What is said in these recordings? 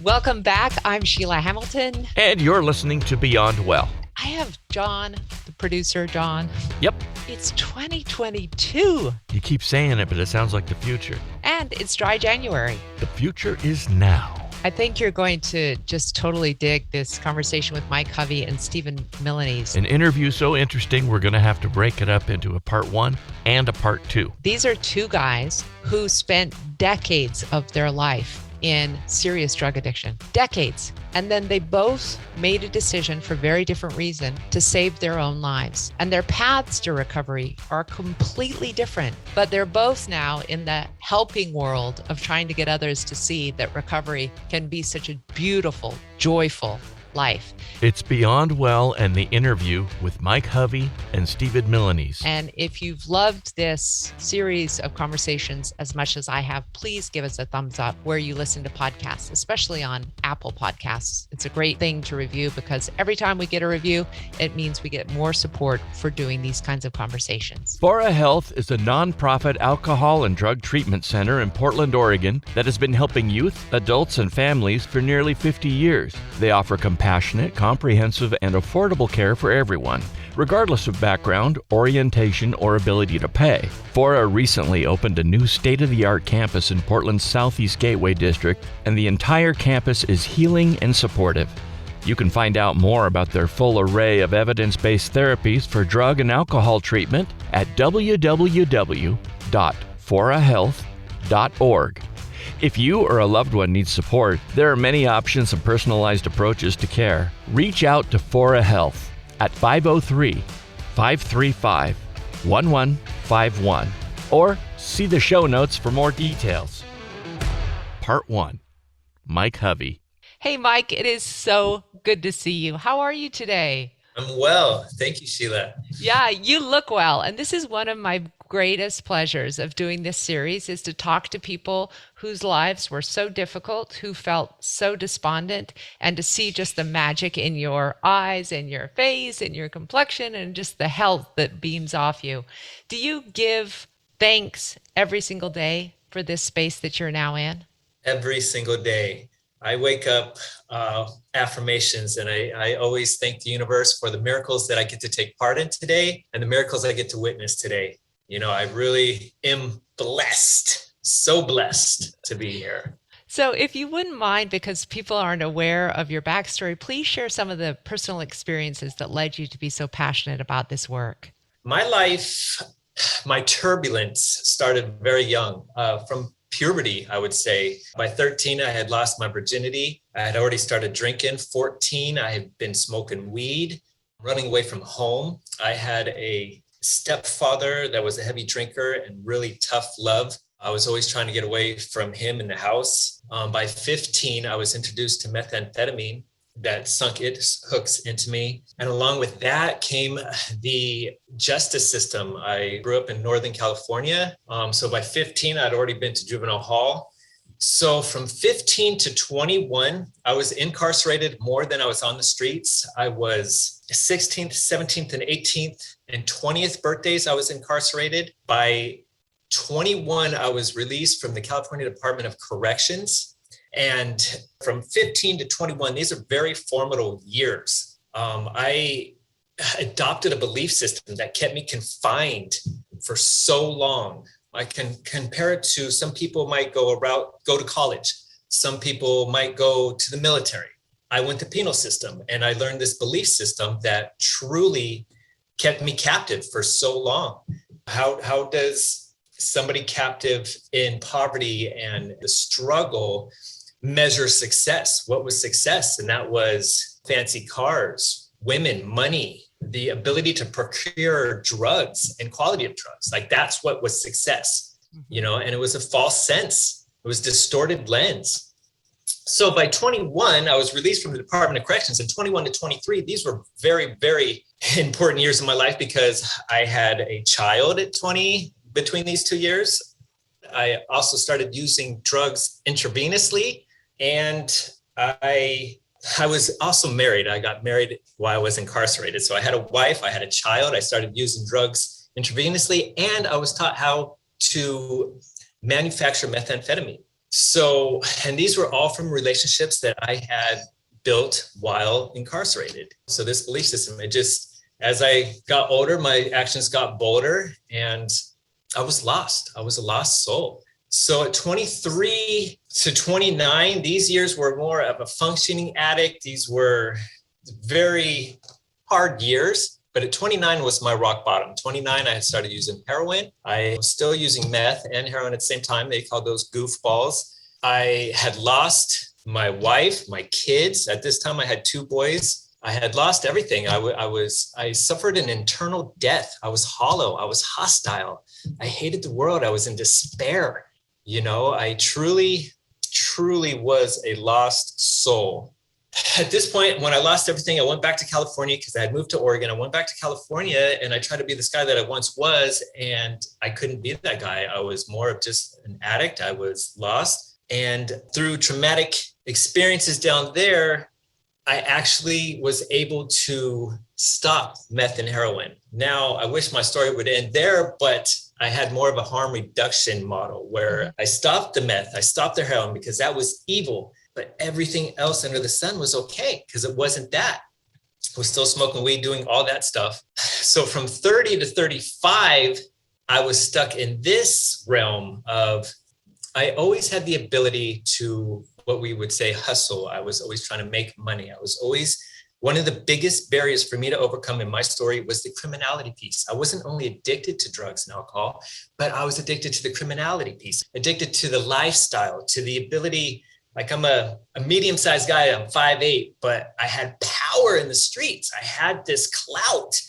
Welcome back. I'm Sheila Hamilton. And you're listening to Beyond Well. I have John, the producer, John. Yep. It's 2022. You keep saying it, but it sounds like the future. And it's dry January. The future is now. I think you're going to just totally dig this conversation with Mike Hovey and Stephen Milanese. An interview so interesting, we're going to have to break it up into a part 1 and a part 2. These are two guys who spent decades of their life in serious drug addiction. Decades. And then they both made a decision for very different reason to save their own lives. And their paths to recovery are completely different, but they're both now in the helping world of trying to get others to see that recovery can be such a beautiful, joyful life. It's Beyond Well and the interview with Mike Hovey and Stephen Milanese. And if you've loved this series of conversations as much as I have, please give us a thumbs up where you listen to podcasts, especially on Apple Podcasts. It's a great thing to review because every time we get a review, it means we get more support for doing these kinds of conversations. Fora Health is a nonprofit alcohol and drug treatment center in Portland, Oregon that has been helping youth, adults, and families for nearly 50 years. They offer compassionate, comprehensive, and affordable care for everyone, regardless of background, orientation, or ability to pay. Fora recently opened a new state-of-the-art campus in Portland's Southeast Gateway District, and the entire campus is healing and supportive. You can find out more about their full array of evidence-based therapies for drug and alcohol treatment at www.forahealth.org. If you or a loved one needs support, there are many options and personalized approaches to care. Reach out to Fora Health at 503-535-1151 or see the show notes for more details. Part 1. Mike Hovey. Hey, Mike, it is so good to see you. How are you today? I'm well. Thank you, Sheila. Yeah, you look well. And this is one of my greatest pleasures of doing this series is to talk to people whose lives were so difficult, who felt so despondent, and to see just the magic in your eyes and your face and your complexion and just the health that beams off you. Do you give thanks every single day for this space that you're now in? Every single day. I wake up affirmations and I always thank the universe for the miracles that I get to take part in today and the miracles I get to witness today. You know, I really am blessed, so blessed to be here. So if you wouldn't mind, because people aren't aware of your backstory, please share some of the personal experiences that led you to be so passionate about this work. My life, my turbulence started very young, from puberty, I would say. By 13, I had lost my virginity. I had already started drinking. 14, I had been smoking weed, running away from home. I had a stepfather that was a heavy drinker and really tough love. I was always trying to get away from him in the house. By 15, I was introduced to methamphetamine that sunk its hooks into me. And along with that came the justice system. I grew up in Northern California. So by 15, I'd already been to juvenile hall. So from 15 to 21, I was incarcerated more than I was on the streets. I was 16th, 17th, and 18th and 20th birthdays, I was incarcerated. By 21, I was released from the California Department of Corrections. And from 15 to 21, these are very formidable years. I adopted a belief system that kept me confined for so long. I can compare it to some people might go to college. Some people might go to the military. I went to penal system and I learned this belief system that truly kept me captive for so long. How does somebody captive in poverty and the struggle measure success? What was success? And that was fancy cars, women, money, the ability to procure drugs and quality of drugs. Like that's what was success, you know, and it was a false sense. It was distorted lens. So by 21, I was released from the Department of Corrections, and 21 to 23, these were very, very important years in my life because I had a child at 20 between these 2 years. I also started using drugs intravenously, and I was also married. I got married while I was incarcerated. So I had a wife, I had a child, I started using drugs intravenously, and I was taught how to manufacture methamphetamine. So, and these were all from relationships that I had built while incarcerated. So this belief system, it just, as I got older, my actions got bolder and I was lost. I was a lost soul. So at 23 to 29, these years were more of a functioning addict. These were very hard years. But at 29 was my rock bottom. 29, I had started using heroin. I was still using meth and heroin at the same time. They called those goofballs. I had lost my wife, my kids. At this time, I had 2 boys. I had lost everything. I suffered an internal death. I was hollow. I was hostile. I hated the world. I was in despair. I truly was a lost soul. At this point, when I lost everything, I went back to California because I had moved to Oregon. I went back to California and I tried to be this guy that I once was, and I couldn't be that guy. I was more of just an addict. I was lost. And through traumatic experiences down there, I actually was able to stop meth and heroin. Now, I wish my story would end there, but I had more of a harm reduction model where I stopped the meth, I stopped the heroin because that was evil. But everything else under the sun was okay because it wasn't that. I was still smoking weed, doing all that stuff. So from 30 to 35, I was stuck in this realm of, I always had the ability to, what we would say, hustle. I was always trying to make money. I was always, one of the biggest barriers for me to overcome in my story was the criminality piece. I wasn't only addicted to drugs and alcohol, but I was addicted to the criminality piece, addicted to the lifestyle, to the ability. Like I'm a medium-sized guy, I'm 5'8", but I had power in the streets. I had this clout,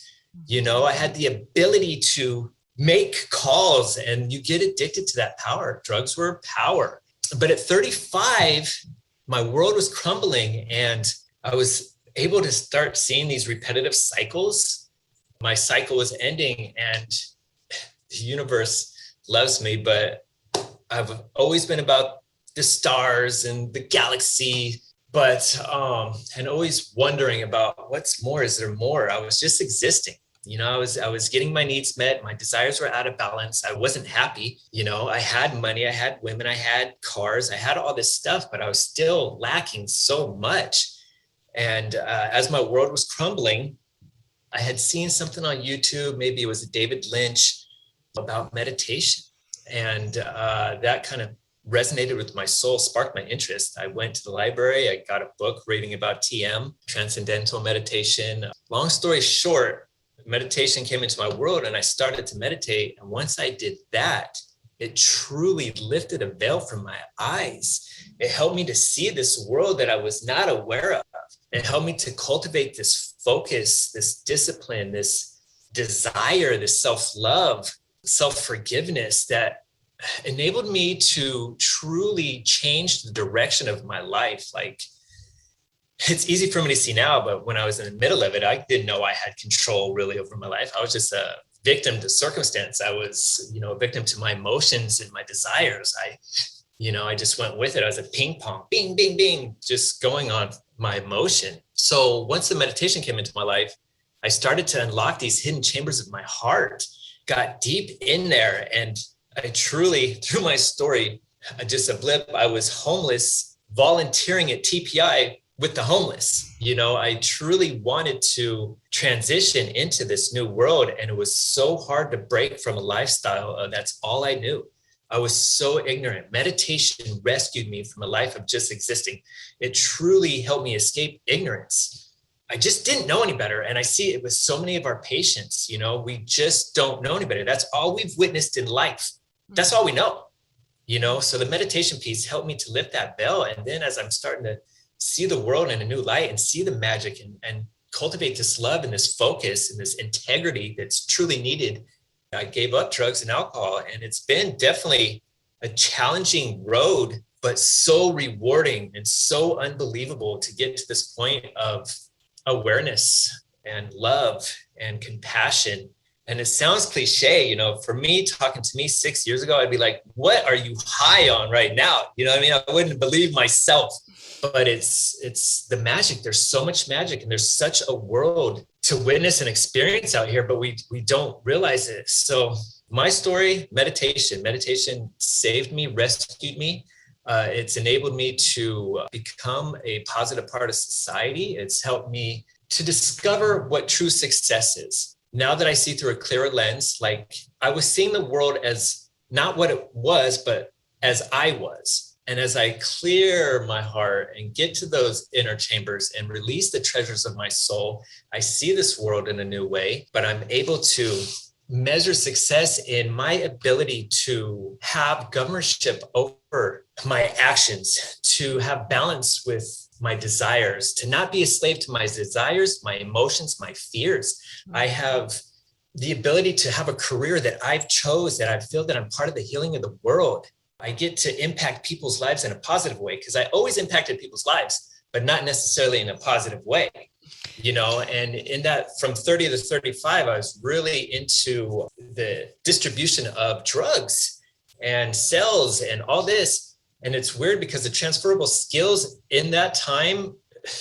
I had the ability to make calls, and you get addicted to that power. Drugs were power. But at 35, my world was crumbling and I was able to start seeing these repetitive cycles. My cycle was ending and the universe loves me, but I've always been about the stars and the galaxy, but and always wondering about what's more. Is there more? I was just existing. I was getting my needs met. My desires were out of balance. I wasn't happy. I had money, I had women, I had cars, I had all this stuff, but I was still lacking so much. And as my world was crumbling, I had seen something on YouTube. Maybe it was a David Lynch about meditation, and that kind of resonated with my soul, sparked my interest. I went to the library, I got a book reading about TM, transcendental meditation. Long story short, meditation came into my world and I started to meditate. And once I did that, it truly lifted a veil from my eyes. It helped me to see this world that I was not aware of. It helped me to cultivate this focus, this discipline, this desire, this self-love, self-forgiveness that enabled me to truly change the direction of my life. Like, it's easy for me to see now, but when I was in the middle of it, I didn't know I had control really over my life. I was just a victim to circumstance. I was, a victim to my emotions and my desires. I just went with it. I was a ping pong, bing, bing, bing, just going on my emotion. So once the meditation came into my life, I started to unlock these hidden chambers of my heart, got deep in there, and I truly, through my story, just a blip, I was homeless, volunteering at TPI with the homeless. I truly wanted to transition into this new world. And it was so hard to break from a lifestyle. That's all I knew. I was so ignorant. Meditation rescued me from a life of just existing. It truly helped me escape ignorance. I just didn't know any better. And I see it with so many of our patients, we just don't know any better. That's all we've witnessed in life. That's all we know, so the meditation piece helped me to lift that veil. And then as I'm starting to see the world in a new light and see the magic and cultivate this love and this focus and this integrity that's truly needed, I gave up drugs and alcohol. And it's been definitely a challenging road, but so rewarding and so unbelievable to get to this point of awareness and love and compassion. And it sounds cliche, for me, talking to me 6 years ago, I'd be like, what are you high on right now? I wouldn't believe myself, but it's the magic. There's so much magic and there's such a world to witness and experience out here, but we don't realize it. So my story, meditation saved me, rescued me. It's enabled me to become a positive part of society. It's helped me to discover what true success is. Now that I see through a clearer lens, like I was seeing the world as not what it was, but as I was. And as I clear my heart and get to those inner chambers and release the treasures of my soul, I see this world in a new way, but I'm able to measure success in my ability to have governorship over my actions, to have balance with my desires, to not be a slave to my desires, my emotions, my fears. I have the ability to have a career that I've chose, that I feel that I'm part of the healing of the world. I get to impact people's lives in a positive way, because I always impacted people's lives, but not necessarily in a positive way. And in that, from 30 to 35, I was really into the distribution of drugs and sales and all this. And it's weird because the transferable skills in that time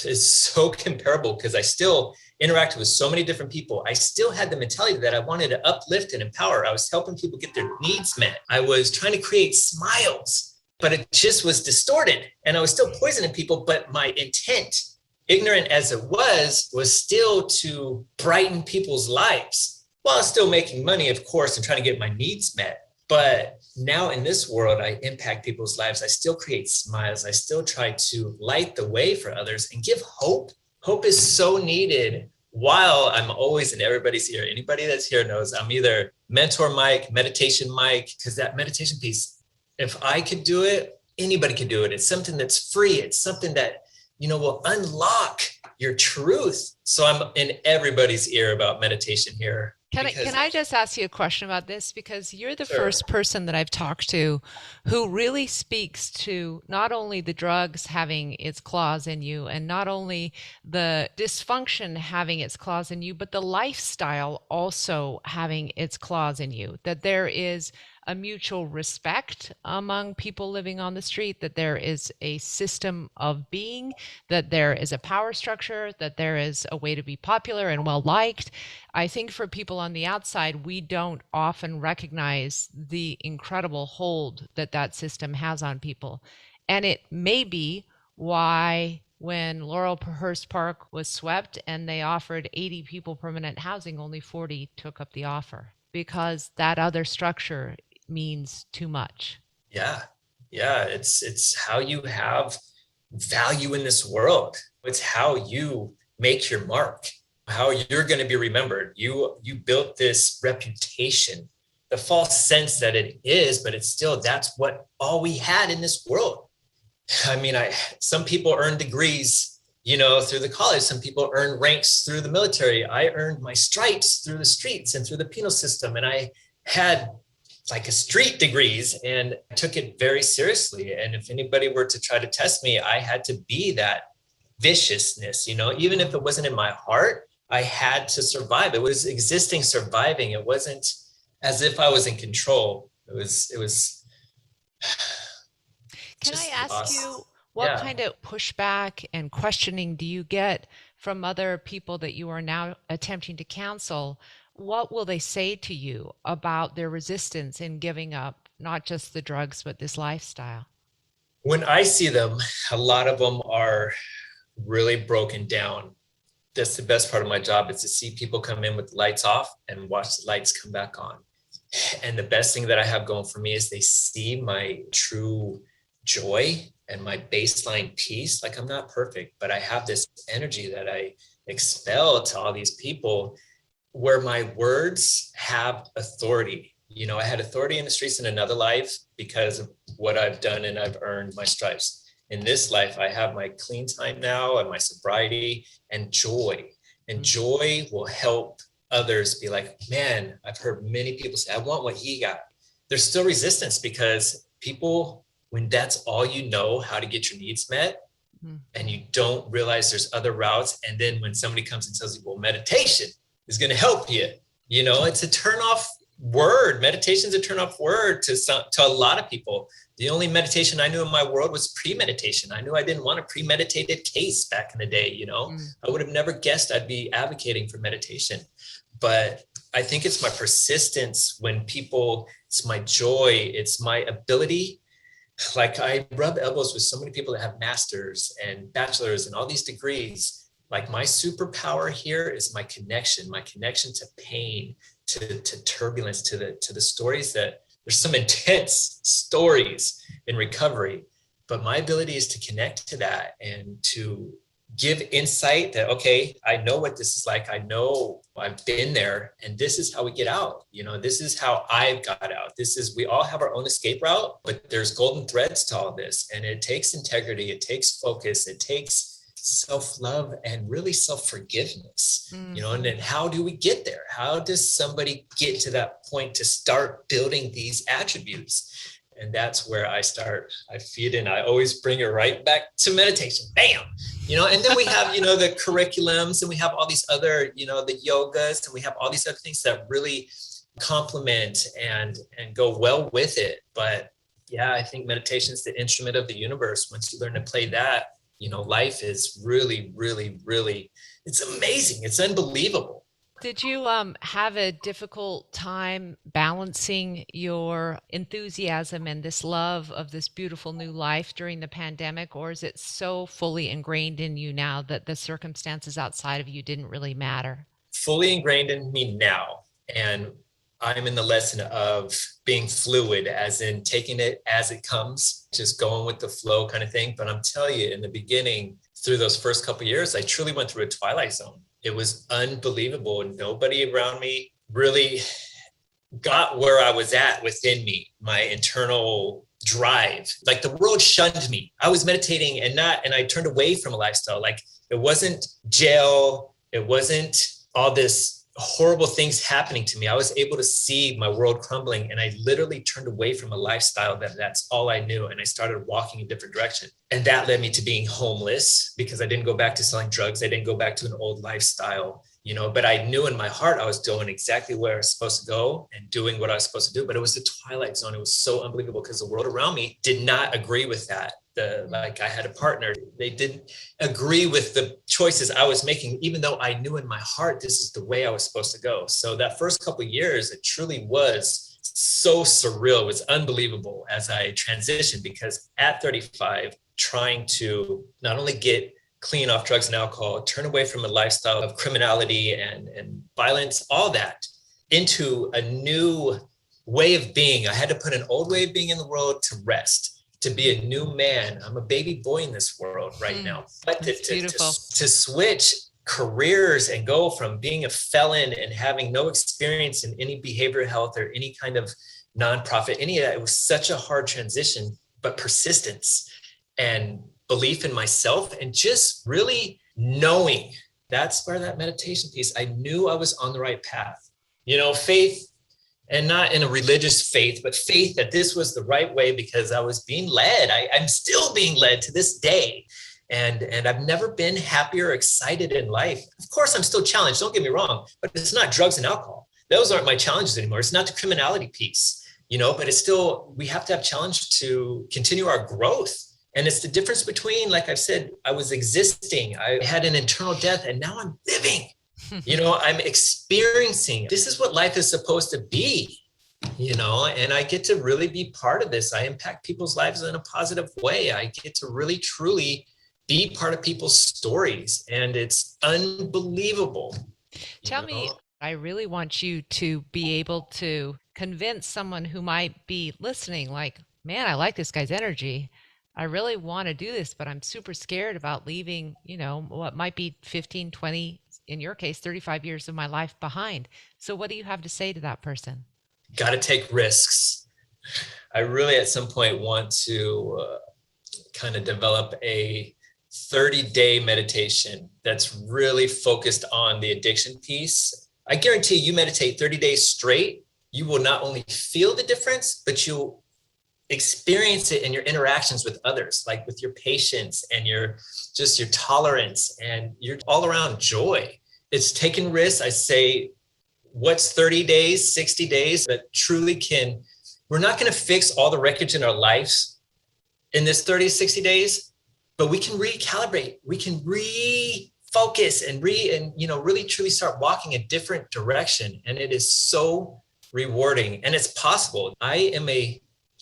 is so comparable, because I still interacted with so many different people. I still had the mentality that I wanted to uplift and empower. I was helping people get their needs met. I was trying to create smiles, but it just was distorted. And I was still poisoning people, but my intent, ignorant as it was still to brighten people's lives while still making money, of course, and trying to get my needs met. But now in this world, I impact people's lives. I still create smiles. I still try to light the way for others and give hope. Hope is so needed. While I'm always in everybody's ear, anybody that's here knows I'm either mentor Mike, meditation Mike, because that meditation piece, if I could do it, anybody can do it. It's something that's free. It's something that will unlock your truth. So I'm in everybody's ear about meditation here. Can I just ask you a question about this? Because you're the Sure. first person that I've talked to who really speaks to not only the drugs having its claws in you, and not only the dysfunction having its claws in you, but the lifestyle also having its claws in you. That there is a mutual respect among people living on the street, that there is a system of being, that there is a power structure, that there is a way to be popular and well liked. I think for people on the outside, we don't often recognize the incredible hold that that system has on people. And it may be why when Laurelhurst Park was swept and they offered 80 people permanent housing, only 40 took up the offer, because that other structure means too much. Yeah. It's how you have value in this world. It's how you make your mark, how you're going to be remembered. You built this reputation, the false sense that it is, but it's still, that's what all we had in this world. I mean, some people earn degrees, through the college. Some people earn ranks through the military. I earned my stripes through the streets and through the penal system. And I had like a street degrees, and I took it very seriously. And if anybody were to try to test me, I had to be that viciousness, even if it wasn't in my heart, I had to survive. It was existing, surviving. It wasn't as if I was in control. It was. Can I ask you, what kind of pushback and questioning do you get from other people that you are now attempting to counsel? What will they say to you about their resistance in giving up not just the drugs, but this lifestyle? When I see them, a lot of them are really broken down. That's the best part of my job, is to see people come in with the lights off and watch the lights come back on. And the best thing that I have going for me is they see my true joy and my baseline peace. Like, I'm not perfect, but I have this energy that I expel to all these people, where my words have authority. I had authority in the streets in another life because of what I've done, and I've earned my stripes. In this life, I have my clean time now and my sobriety and joy. And joy will help others be like, man, I've heard many people say, I want what he got. There's still resistance, because people, when that's all you know how to get your needs met, and you don't realize there's other routes. And then when somebody comes and tells you, well, meditation is going to help you, it's a turn-off word. Meditation is a turn-off word to a lot of people. The only meditation I knew in my world was premeditation. I knew I didn't want a premeditated case back in the day. I would have never guessed I'd be advocating for meditation. But I think it's my persistence when people, it's my joy, it's my ability like I rub elbows with so many people that have masters and bachelors and all these degrees. Like my superpower here is my connection to pain, to turbulence, to the stories that there's some intense stories in recovery, but my ability is to connect to that and to give insight that, okay, I know what this is like. I know I've been there and this is how we get out. This is how I got out. We all have our own escape route, but there's golden threads to all this. And it takes integrity. It takes focus. It takes self-love and really self-forgiveness, and then how do we get there? How does somebody get to that point to start building these attributes? And that's where I feed in. I always bring it right back to meditation. Bam! And then we have, the curriculums, and we have all these other, the yogas, and we have all these other things that really complement and go well with it. But yeah, I think meditation is the instrument of the universe. Once you learn to play that, life is really, really, really, it's amazing. It's unbelievable. Did you have a difficult time balancing your enthusiasm and this love of this beautiful new life during the pandemic, or is it so fully ingrained in you now that the circumstances outside of you didn't really matter? Fully ingrained in me now. And I'm in the lesson of being fluid, as in taking it as it comes, just going with the flow kind of thing. But I'm telling you, in the beginning, through those first couple of years, I truly went through a twilight zone. It was unbelievable. Nobody around me really got where I was at within me, my internal drive. Like the world shunned me. I was meditating and I turned away from a lifestyle. Like it wasn't jail. It wasn't all this horrible things happening to me. I was able to see my world crumbling, and I literally turned away from a lifestyle that's all I knew. And I started walking a different direction. And that led me to being homeless because I didn't go back to selling drugs. I didn't go back to an old lifestyle, but I knew in my heart I was doing exactly where I was supposed to go and doing what I was supposed to do. But it was the twilight zone. It was so unbelievable because the world around me did not agree with that. Like I had a partner, they didn't agree with the choices I was making, even though I knew in my heart, this is the way I was supposed to go. So that first couple of years, it truly was so surreal. It was unbelievable as I transitioned, because at 35, trying to not only get clean off drugs and alcohol, turn away from a lifestyle of criminality and violence, all that, into a new way of being. I had to put an old way of being in the world to rest, to be a new man. I'm a baby boy in this world right now. But to switch careers and go from being a felon and having no experience in any behavioral health or any kind of nonprofit, any of that, it was such a hard transition, but persistence and belief in myself and just really knowing. That's where that meditation piece, I knew I was on the right path. Faith, and not in a religious faith, but faith that this was the right way because I was being led. I'm still being led to this day. And I've never been happier or excited in life. Of course, I'm still challenged. Don't get me wrong, but it's not drugs and alcohol. Those aren't my challenges anymore. It's not the criminality piece, but it's still, we have to have challenge to continue our growth. And it's the difference between, like I've said, I was existing, I had an internal death, and now I'm living. I'm experiencing, this is what life is supposed to be, and I get to really be part of this. I impact people's lives in a positive way. I get to really, truly be part of people's stories, and it's unbelievable. Tell me, I really want you to be able to convince someone who might be listening, like, man, I like this guy's energy. I really want to do this, but I'm super scared about leaving, what might be 15, 20, in your case, 35 years of my life behind. So what do you have to say to that person? Got to take risks. I really, at some point, want to kind of develop a 30-day meditation that's really focused on the addiction piece. I guarantee you meditate 30 days straight, you will not only feel the difference, but you'll experience it in your interactions with others, like with your patience and your tolerance and your all around joy. It's taking risks. I say, what's 30 days, 60 days that truly we're not going to fix all the wreckage in our lives in this 30, 60 days, but we can recalibrate. We can refocus and really truly start walking a different direction. And it is so rewarding, and it's possible. I am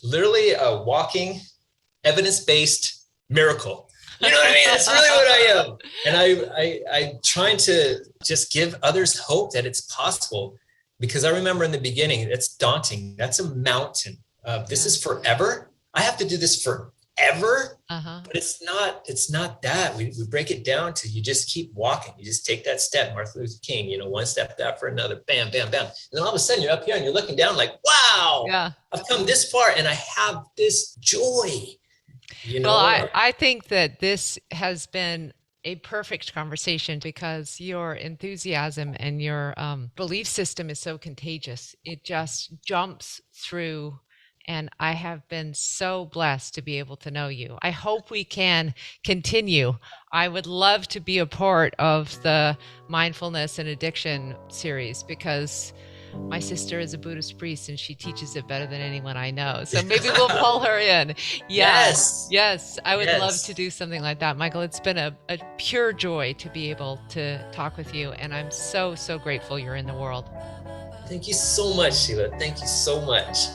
literally a walking evidence-based miracle. You know what I mean? That's really what I am. And I'm trying to just give others hope that it's possible, because I remember in the beginning, it's daunting. That's a mountain. This is forever. I have to do this forever, but it's not that. We break it down to, you just keep walking. You just take that step, Martin Luther King, one step after another, bam, bam, bam. And then all of a sudden you're up here and you're looking down like, wow, I've come this far and I have this joy. Well, I think that this has been a perfect conversation, because your enthusiasm and your belief system is so contagious. It just jumps through, and I have been so blessed to be able to know you. I hope we can continue. I would love to be a part of the mindfulness and addiction series, because my sister is a Buddhist priest and she teaches it better than anyone I know. So maybe we'll pull her in. Yes. I would love to do something like that. Michael, it's been a pure joy to be able to talk with you. And I'm so, so grateful you're in the world. Thank you so much, Sheila. Thank you so much.